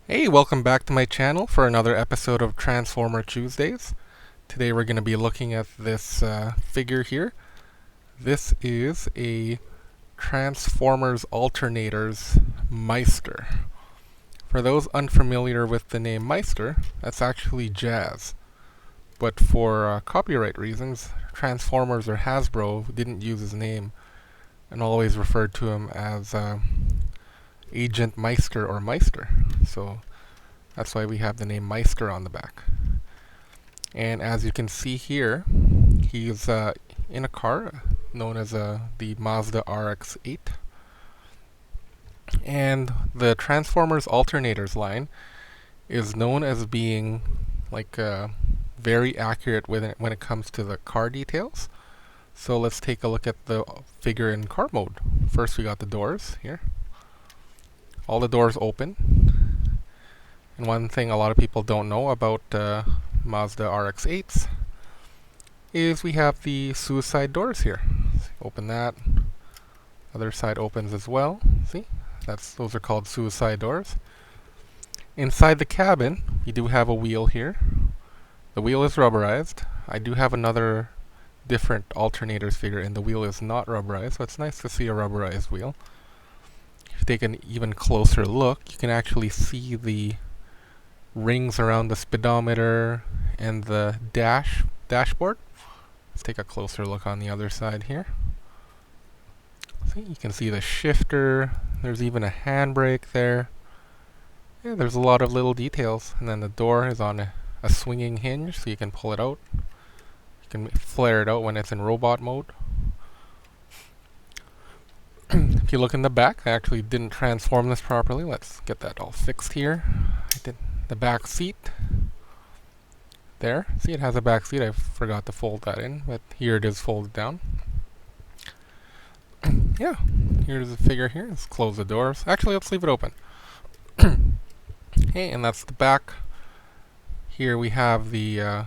Hey, welcome back to my channel for another episode of Transformer Tuesdays. Today we're going to be looking at this figure here. This is a Transformers Alternators Miester. For those unfamiliar with the name Miester, that's actually jazz. But for copyright reasons, Transformers or Hasbro didn't use his name and always referred to him as Agent Miester or Miester. So that's why we have the name Miester on the back. And as you can see here, he's in a car known as the Mazda RX-8. And the Transformers Alternators line is known as being like very accurate when it comes to the car details. So let's take a look at the figure in car mode. First we got the doors here. All the doors open. And one thing a lot of people don't know about Mazda RX-8s is we have the suicide doors here. So open that. Other side opens as well. See? Those are called suicide doors. Inside the cabin, we do have a wheel here. The wheel is rubberized. I do have another different Alternators figure and the wheel is not rubberized, so it's nice to see a rubberized wheel. If you take an even closer look, you can actually see the rings around the speedometer and the dashboard. Let's take a closer look on the other side here. See, you can see the shifter. There's even a handbrake there. Yeah, there's a lot of little details. And then the door is on a swinging hinge, so you can pull it out. You can flare it out when it's in robot mode. If you look in the back, I actually didn't transform this properly. Let's get that all fixed here. I did the back seat. There. See, it has a back seat. I forgot to fold that in, but here it is folded down. Yeah, here's the figure here. Let's close the doors. Actually, let's leave it open. Okay, and that's the back. Here we have the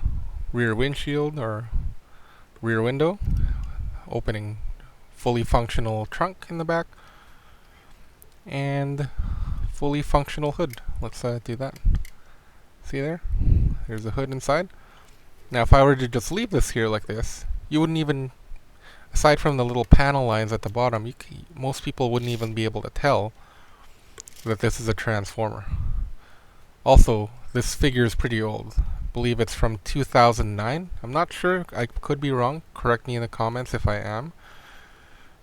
rear windshield or rear window. Opening fully functional trunk in the back. And fully functional hood. Let's do that. See there? There's a hood inside. Now if I were to just leave this here like this, you wouldn't even, aside from the little panel lines at the bottom, most people wouldn't even be able to tell that this is a Transformer. Also, this figure is pretty old. I believe it's from 2009. I'm not sure. I could be wrong. Correct me in the comments if I am.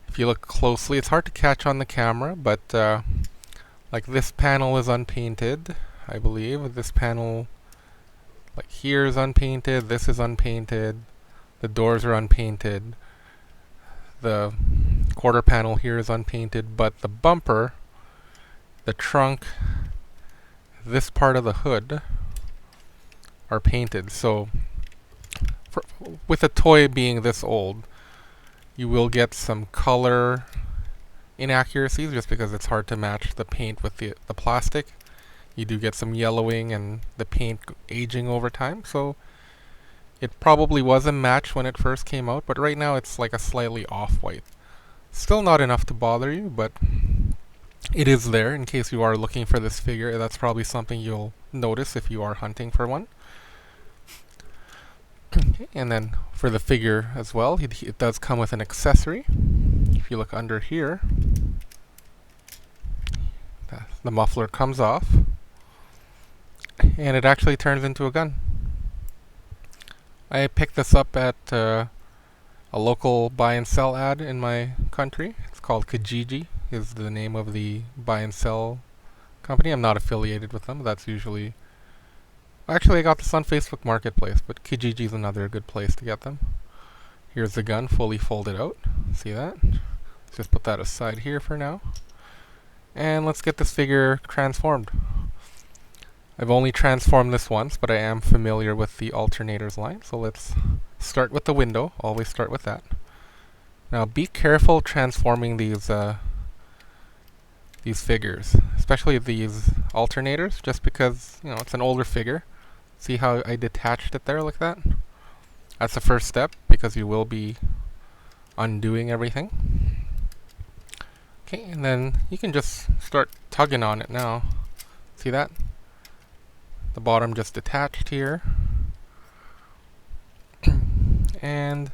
If you look closely, it's hard to catch on the camera, but like this panel is unpainted, I believe. This panel, like here, is unpainted. This is unpainted. The doors are unpainted. The quarter panel here is unpainted, but the bumper, the trunk, this part of the hood are painted. So with a toy being this old, you will get some color inaccuracies just because it's hard to match the paint with the plastic. You do get some yellowing and the paint aging over time, so it probably was a match when it first came out, but right now it's like a slightly off-white. Still not enough to bother you, but it is there in case you are looking for this figure. That's probably something you'll notice if you are hunting for one. Okay, and then for the figure as well, it does come with an accessory. If you look under here, the muffler comes off, and it actually turns into a gun. I picked this up at a local buy and sell ad in my country. It's called Kijiji, is the name of the buy and sell company. I'm not affiliated with them. That's usually... Actually, I got this on Facebook Marketplace, but Kijiji is another good place to get them. Here's the gun fully folded out. See that? Let's just put that aside here for now. And let's get this figure transformed. I've only transformed this once, but I am familiar with the Alternators line, so let's start with the window. Always start with that. Now be careful transforming these figures, especially these Alternators, just because, you know, it's an older figure. See how I detached it there like that? That's the first step, because you will be undoing everything. Okay, and then you can just start tugging on it now. See that? The bottom just detached here. And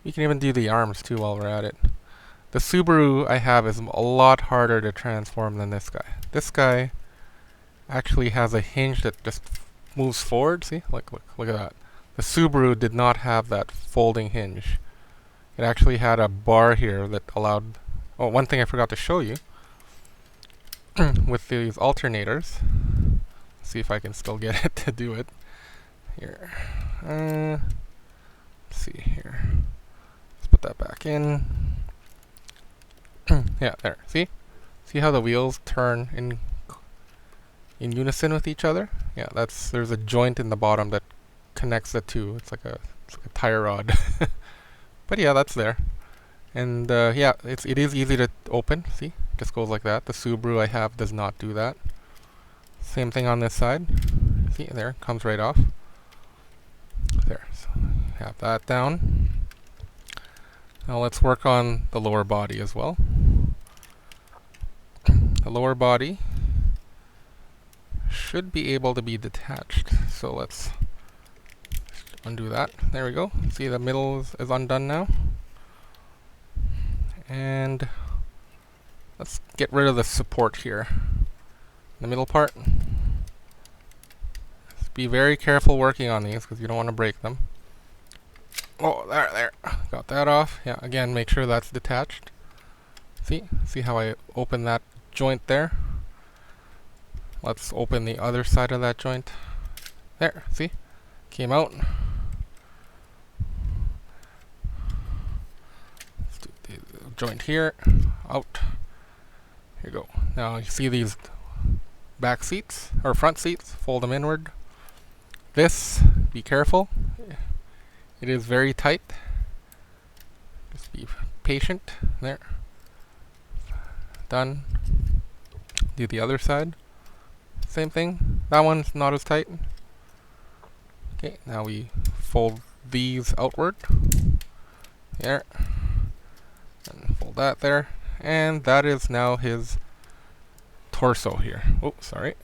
we can even do the arms too while we're at it. The Subaru I have is a lot harder to transform than this guy. This guy actually has a hinge that just moves forward. See? Look at that. The Subaru did not have that folding hinge. It actually had a bar here that allowed... Oh, one thing I forgot to show you. With these alternators. See if I can still get it to do it. Here. Let's see here. Let's put that back in. Yeah, there. See? See how the wheels turn in unison with each other? Yeah, there's a joint in the bottom that connects the two. It's like a tire rod. But yeah, that's there. And yeah, it is easy to open. See? Just goes like that. The Subaru I have does not do that. Same thing on this side. See, there, comes right off. There, so have that down. Now let's work on the lower body as well. The lower body should be able to be detached. So let's undo that. There we go. See, the middle is undone now. And let's get rid of the support here. The middle part. Just be very careful working on these because you don't want to break them. Oh, there. Got that off. Yeah, again, make sure that's detached. See how I open that joint there? Let's open the other side of that joint. There, see? Came out. Let's do the joint here. Out. Here you go. Now you see these back seats, or front seats, fold them inward. This, be careful. It is very tight. Just be patient. There. Done. Do the other side. Same thing. That one's not as tight. Okay, now we fold these outward. There. And fold that there. And that is now his torso here. Oh, sorry.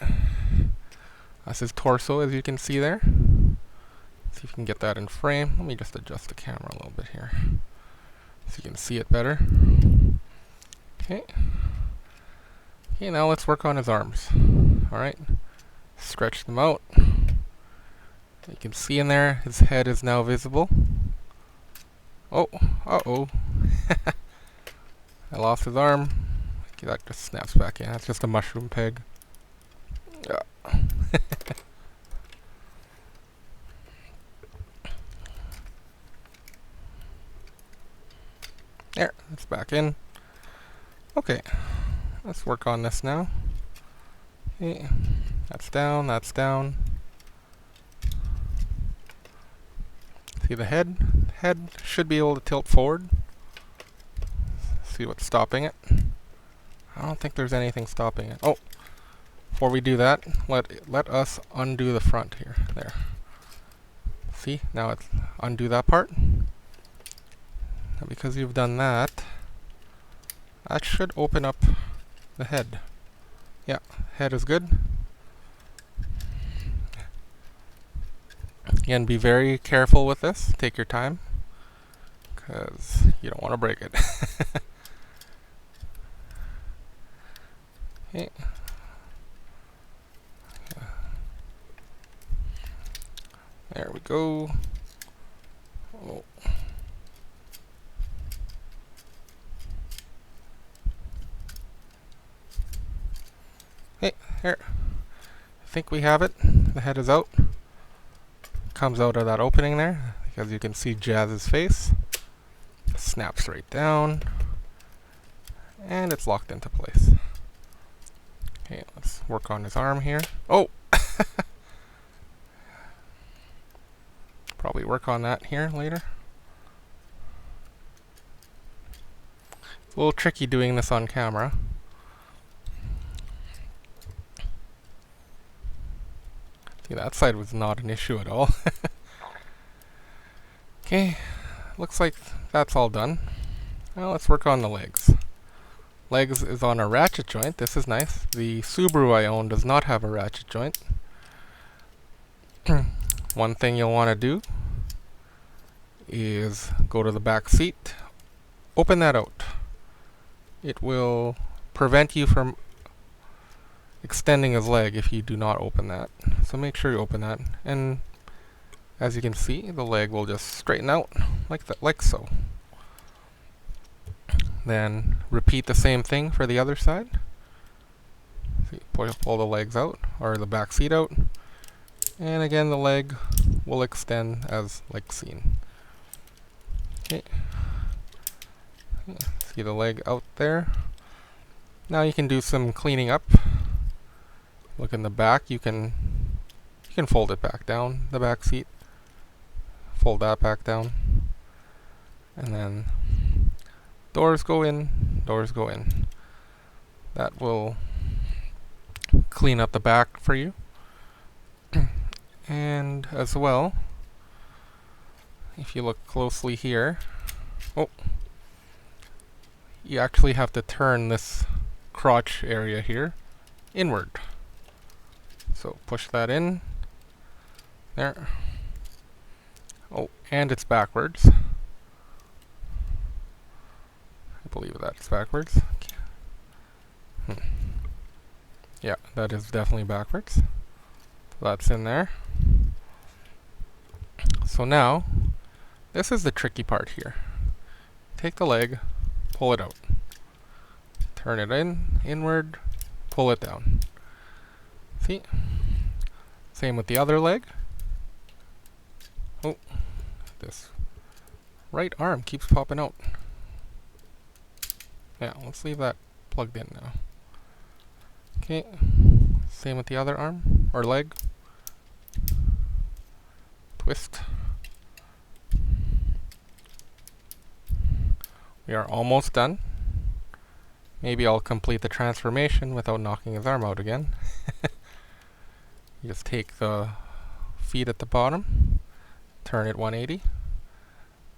That's his torso, as you can see there. See if you can get that in frame. Let me just adjust the camera a little bit here so you can see it better. Okay. Okay, now let's work on his arms. Alright. Stretch them out. You can see in there, his head is now visible. Oh, uh-oh. I lost his arm. Okay, that just snaps back in. That's just a mushroom peg. Yeah. There, it's back in. Okay, let's work on this now. Okay, that's down, that's down. See the head? Head should be able to tilt forward. See what's stopping it. I don't think there's anything stopping it. Oh, before we do that, let us undo the front here. There. See, now it's undo that part. And because you've done that, that should open up the head. Yeah, head is good. Again, be very careful with this. Take your time, because you don't want to break it. Okay. There we go. Oh. Hey, here. I think we have it. The head is out. Comes out of that opening there. As you can see Jazz's face. Snaps right down. And it's locked into place. Okay, let's work on his arm here. Oh! Probably work on that here later. It's a little tricky doing this on camera. See, that side was not an issue at all. Okay, looks like that's all done. Now let's work on the legs. Legs is on a ratchet joint. This is nice. The Subaru I own does not have a ratchet joint. One thing you'll want to do is go to the back seat, open that out. It will prevent you from extending his leg if you do not open that. So make sure you open that, and as you can see, the leg will just straighten out like that, like so. Then repeat the same thing for the other side. So you pull the legs out, or the back seat out, and again the leg will extend as like seen. Okay. See the leg out there. Now you can do some cleaning up. Look in the back. You can fold it back down, the back seat. Fold that back down, and then doors go in, doors go in. That will clean up the back for you. And as well, if you look closely here, you actually have to turn this crotch area here inward. So push that in. There. Oh, and it's backwards. I believe that's backwards. Yeah, that is definitely backwards. That's in there. So now, this is the tricky part here. Take the leg, pull it out. Turn it inward, pull it down. See? Same with the other leg. Oh, this right arm keeps popping out. Yeah, let's leave that plugged in now. Okay, same with the other arm, or leg. Twist. We are almost done. Maybe I'll complete the transformation without knocking his arm out again. You just take the feet at the bottom, turn it 180.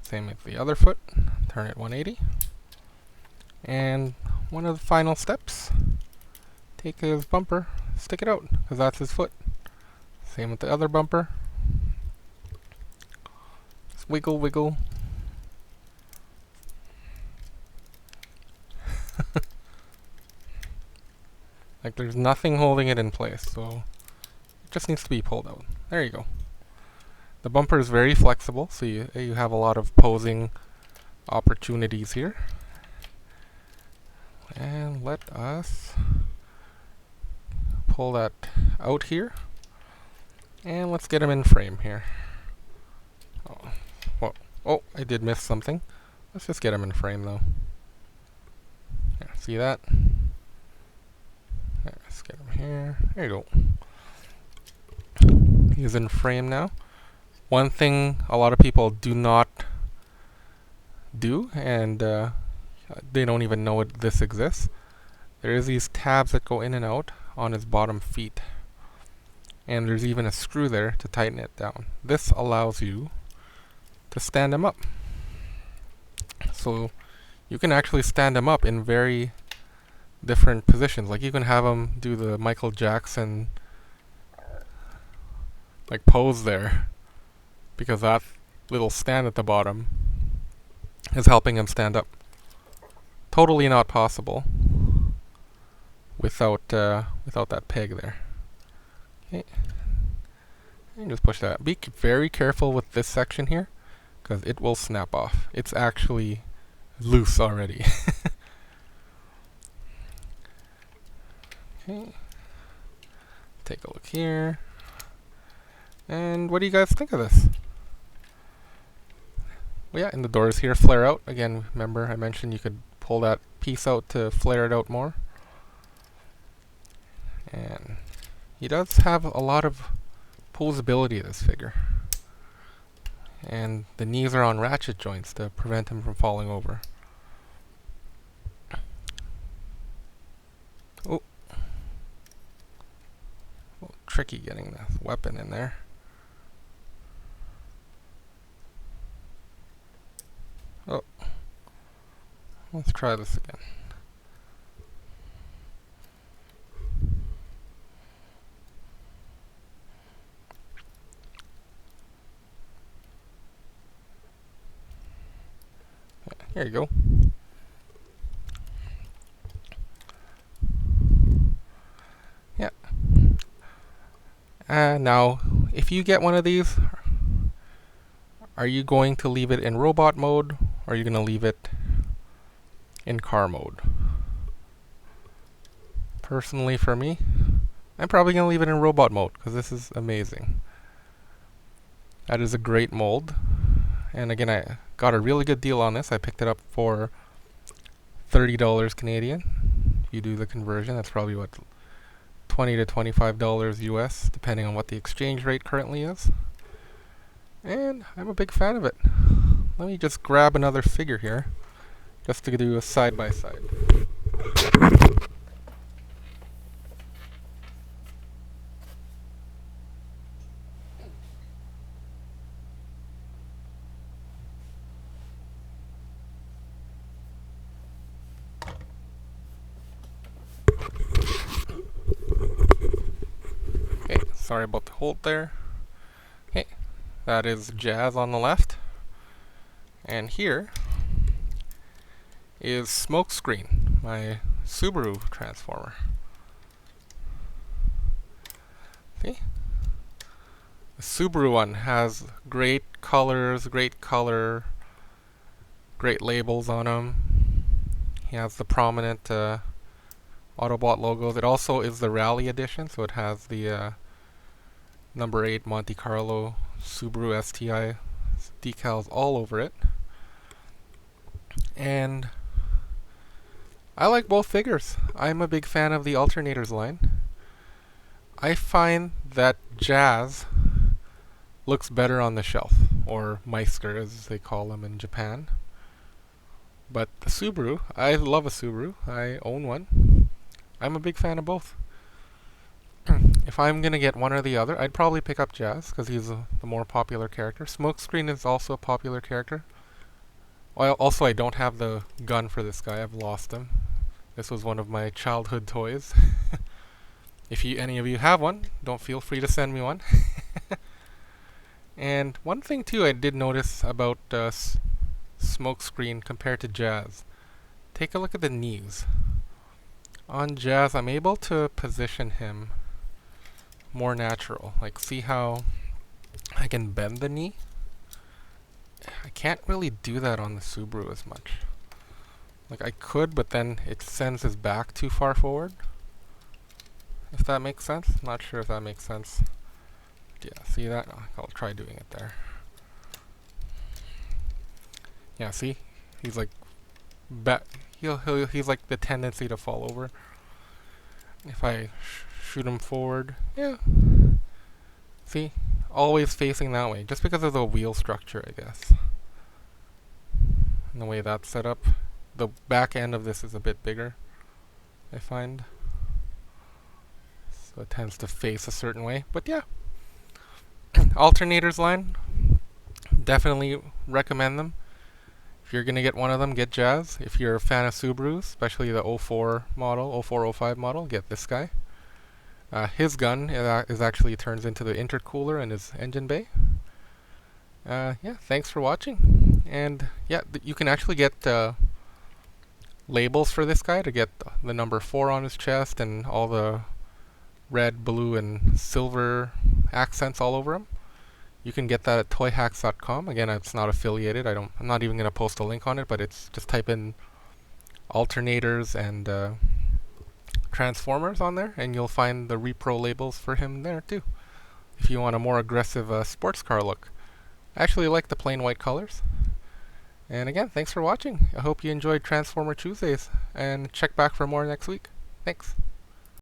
Same with the other foot, turn it 180. And one of the final steps, take his bumper, stick it out, because that's his foot. Same with the other bumper. Just wiggle, wiggle. Like there's nothing holding it in place, so it just needs to be pulled out. There you go. The bumper is very flexible, so you have a lot of posing opportunities here. And let us pull that out here. And let's get him in frame here. Oh, I did miss something. Let's just get him in frame though. There, see that? There, let's get him here. There you go. He's in frame now. One thing a lot of people do not do, and they don't even know this exists. There is these tabs that go in and out on his bottom feet. And there's even a screw there to tighten it down. This allows you to stand him up. So you can actually stand him up in very different positions. Like you can have him do the Michael Jackson like pose there, because that little stand at the bottom is helping him stand up. Totally not possible without that peg there. Okay, and just push that. Be very careful with this section here, because it will snap off. It's actually loose already. Okay, take a look here. And what do you guys think of this? Well, yeah, and the doors here flare out. Again, remember I mentioned you could pull that piece out to flare it out more. And he does have a lot of posability, this figure. And the knees are on ratchet joints to prevent him from falling over. Oh. Tricky getting the weapon in there. Oh. Let's try this again. Here you go. Yeah. Now, if you get one of these, are you going to leave it in robot mode, or are you going to leave it in car mode? Personally, for me, I'm probably going to leave it in robot mode, because this is amazing. That is a great mold. And again, I got a really good deal on this. I picked it up for $30 Canadian. If you do the conversion, that's probably what, $20 to $25 US, depending on what the exchange rate currently is. And I'm a big fan of it. Let me just grab another figure here, just to do a side-by-side. Okay, sorry about the hold there. Okay, that is Jazz on the left. And here is Smokescreen, my Subaru Transformer. See? The Subaru one has great colors, great color, great labels on them. He has the prominent Autobot logos. It also is the Rally Edition, so it has the number 8 Monte Carlo Subaru STI decals all over it. And I like both figures. I'm a big fan of the Alternators line. I find that Jazz looks better on the shelf, or Miester as they call them in Japan. But the Subaru, I love a Subaru. I own one. I'm a big fan of both. If I'm going to get one or the other, I'd probably pick up Jazz, because he's the more popular character. Smokescreen is also a popular character. Well, also, I don't have the gun for this guy. I've lost him. This was one of my childhood toys. If any of you have one, don't feel free to send me one. And one thing, too, I did notice about Smokescreen compared to Jazz. Take a look at the knees. On Jazz, I'm able to position him more natural. Like, see how I can bend the knee? I can't really do that on the Subaru as much. Like, I could, but then it sends his back too far forward. If that makes sense? Not sure if that makes sense. Yeah, see that? I'll try doing it there. Yeah, see? He's like he's like the tendency to fall over. If I shoot him forward, yeah. See? Always facing that way, just because of the wheel structure, I guess. And the way that's set up. The back end of this is a bit bigger, I find. So it tends to face a certain way. But yeah. Alternators line. Definitely recommend them. If you're going to get one of them, get Jazz. If you're a fan of Subarus, especially the 04 model, 0405 model, get this guy. His gun is actually turns into the intercooler in his engine bay. Yeah, thanks for watching. And yeah, you can actually get labels for this guy to get the number 4 on his chest and all the red, blue, and silver accents all over him. You can get that at toyhacks.com. Again, it's not affiliated. I'm not even going to post a link on it, but it's just type in Alternators and Transformers on there, and you'll find the repro labels for him there too. If you want a more aggressive sports car look. I actually like the plain white colors. And again, thanks for watching. I hope you enjoyed Transformer Tuesdays, and check back for more next week. Thanks.